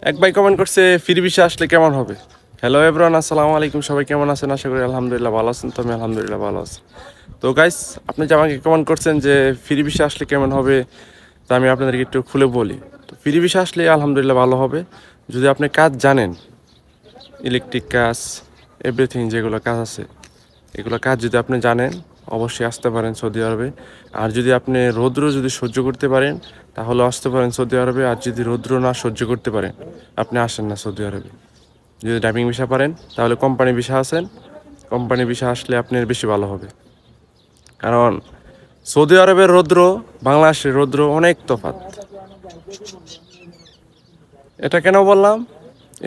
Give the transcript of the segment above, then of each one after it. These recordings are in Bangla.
এক ভাই কমেন্ট করছে ফ্রি ভিসা আসলে কেমন হবে। হ্যালো এভরিওয়ান, আসসালামু আলাইকুম। সবাই কেমন আছেন? আশা করি আলহামদুলিল্লাহ ভালো আছেন। তো আমি আলহামদুলিল্লাহ ভালো আছি। তো গাইস, আপনি যে আমাকে কমেন্ট করছেন যে ফ্রি ভিসা আসলে কেমন হবে, তা আমি আপনাদেরকে একটু খুলে বলি। তো ফ্রি ভিসা আসলে আলহামদুলিল্লাহ ভালো হবে যদি আপনি কাজ জানেন, ইলেকট্রিক কাজ, এভরিথিং যেগুলো কাজ আছে এগুলো কাজ যদি আপনি জানেন অবশ্যই আসতে পারেন সৌদি আরবে। আর যদি আপনি রৌদ্র যদি সহ্য করতে পারেন তাহলে আসতে পারেন সৌদি আরবে। আর যদি রৌদ্র না সহ্য করতে পারেন আপনি আসেন না সৌদি আরবে। যদি ড্রাইভিং ভিসা পারেন তাহলে কোম্পানি ভিসা আছেন, কোম্পানি ভিসা আসলে আপনার বেশি ভালো হবে। কারণ সৌদি আরবের রৌদ্র বাংলাদেশের রৌদ্র অনেক তফাৎ। এটা কেন বললাম?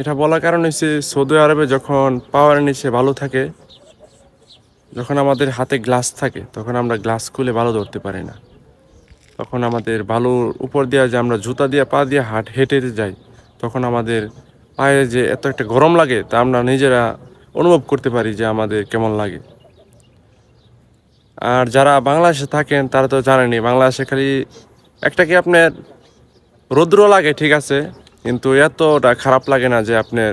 এটা বলার কারণ হচ্ছে সৌদি আরবে যখন পাওয়ার নিচে ভালো থাকে, যখন আমাদের হাতে গ্লাস থাকে তখন আমরা গ্লাস খুলে ভালো ধরতে পারি না। তখন আমাদের বালুর উপর দিয়ে যে আমরা জুতা দিয়ে পা দিয়ে হেঁটে যাই, তখন আমাদের পায়ে যে এত একটা গরম লাগে তা আমরা নিজেরা অনুভব করতে পারি যে আমাদের কেমন লাগে। আর যারা বাংলাদেশে থাকেন তারা তো জানেনই, বাংলাদেশে খালি একটা কি আপনার রৌদ্র লাগে ঠিক আছে, কিন্তু এতটা খারাপ লাগে না যে আপনার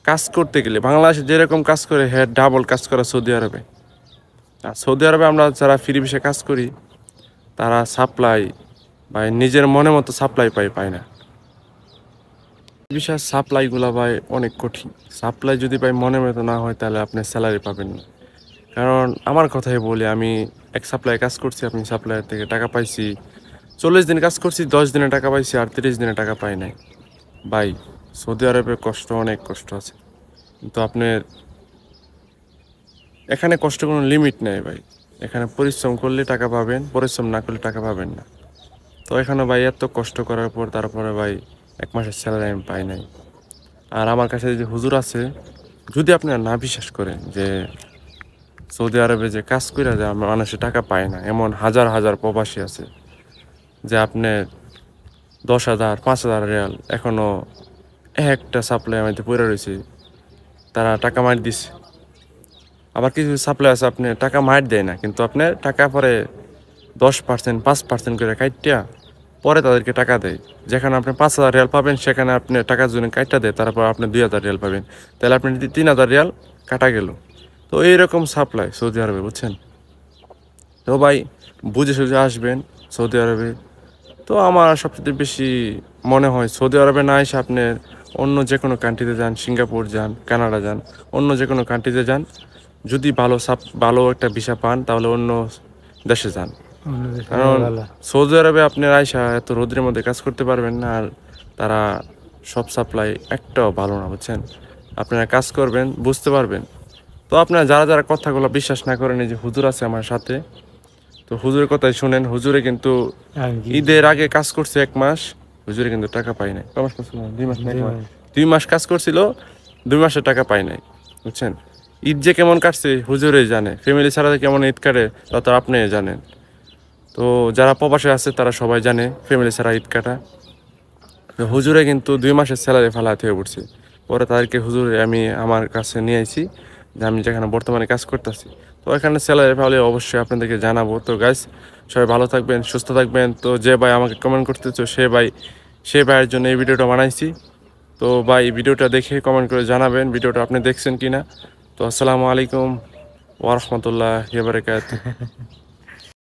কাজ করতে গেলে বাংলাদেশে যেরকম কাজ করে হ্যাঁ ডাবল কাজ করা সৌদি আরবে। আর সৌদি আরবে আমরা যারা ফ্রি ভিসা কাজ করি তারা সাপ্লাই বা নিজের মনের মতো সাপ্লাই পায় না। ভিসার সাপ্লাইগুলো ভাই অনেক কঠিন। সাপ্লাই যদি ভাই মনের মতো না হয় তাহলে আপনি স্যালারি পাবেন না। কারণ আমার কথাই বলি, আমি এক সাপ্লাই কাজ করছি, আপনি সাপ্লাইয়ের থেকে টাকা পাইছি 40 দিন কাজ করছি, 10 দিনে টাকা পাইছি আর 30 দিনে টাকা পাই নাই। ভাই সৌদি আরবে কষ্ট, অনেক কষ্ট আছে। কিন্তু আপনার এখানে কষ্ট কোনো লিমিট নেই ভাই। এখানে পরিশ্রম করলে টাকা পাবেন, পরিশ্রম না করলে টাকা পাবেন না। তো এখানে ভাই এত কষ্ট করার পর তারপরে ভাই 1 মাসের স্যালারি আমি পাই নাই। আর আমার কাছে যে হুজুর আছে, যদি আপনারা না বিশ্বাস করেন যে সৌদি আরবে যে কাজ করে যে মানুষের টাকা পায় না, এমন হাজার হাজার প্রবাসী আছে যে আপনার 10,000 5,000 রিয়াল এখনও একটা সাপ্লাই আমাদের পড়ে রয়েছে, তারা টাকা মার দিছে। আবার কিছু সাপ্লাই আছে আপনি টাকা মার দেয় না, কিন্তু আপনার টাকা পরে 10% 5% করে কাইটিয়া পরে তাদেরকে টাকা দেয়। যেখানে আপনি 5,000 রিয়াল পাবেন সেখানে আপনি টাকার জন্য কাইটা দেয়, তারপর আপনি 2,000 রিয়াল পাবেন। তাহলে আপনি 3,000 রিয়াল কাটা গেল। তো এইরকম সাপ্লাই সৌদি আরবে, বুঝছেন? তো ভাই বুঝে সুঝে আসবেন সৌদি আরবে। তো আমার সবচেয়ে বেশি মনে হয় সৌদি আরবে না এসে আপনি অন্য যে কোনো কান্ট্রিতে যান, সিঙ্গাপুর যান, কানাডা যান, অন্য যে কোনো কান্ট্রিতে যান। যদি ভালো একটা ভিসা পান তাহলে অন্য দেশে যান। কারণ সৌদি আরবে আপনি আয়সা এত রোদের মধ্যে কাজ করতে পারবেন না। আর তারা সব সাপ্লাই একটাও ভালো না, বুঝছেন? আপনারা কাজ করবেন বুঝতে পারবেন। তো আপনারা যারা যারা কথাগুলো বিশ্বাস না করেন, এই যে হুজুর আছে আমার সাথে, তো হুজুরের কথাই শুনেন। হুজুরে কিন্তু ঈদের আগে কাজ করছে 1 মাস, হুজুরে কিন্তু টাকা পায় নাই। কয় মাস কাজ করছিল? 2 মাস না 2 মাস কাজ করছিল, 2 মাসের টাকা পায় নাই, বুঝছেন? ঈদ যে কেমন কাটছে হুজুরে জানে, ফ্যামিলি ছাড়া কেমন ঈদ কাটে তা তো আপনি জানেন। তো যারা প্রবাসে আছে তারা সবাই জানে ফ্যামিলি ছাড়া ঈদ কাটা। তো হুজুরে কিন্তু 2 মাসের স্যালারি ফালাতে হয়ে পড়ছে। পরে তাদেরকে হুজুরে আমি আমার কাছে নিয়ে আইছি যে আমি যেখানে বর্তমানে কাজ করতেছি, তো এখানে স্যালারি পালে অবশ্যই আপনাদেরকে জানাবো। তো গাইস, সবাই ভালো থাকবেন, সুস্থ থাকবেন। তো যে ভাই আমাকে কমেন্ট করতেছো সে ভাইয়ের জন্য এই ভিডিওটা বানাইছি। তো ভাই ভিডিওটা দেখে কমেন্ট করে জানাবেন ভিডিওটা আপনি দেখছেন কিনা। তো আসসালামু আলাইকুম ওয়া রাহমাতুল্লাহি ওয়া বারাকাতুহু।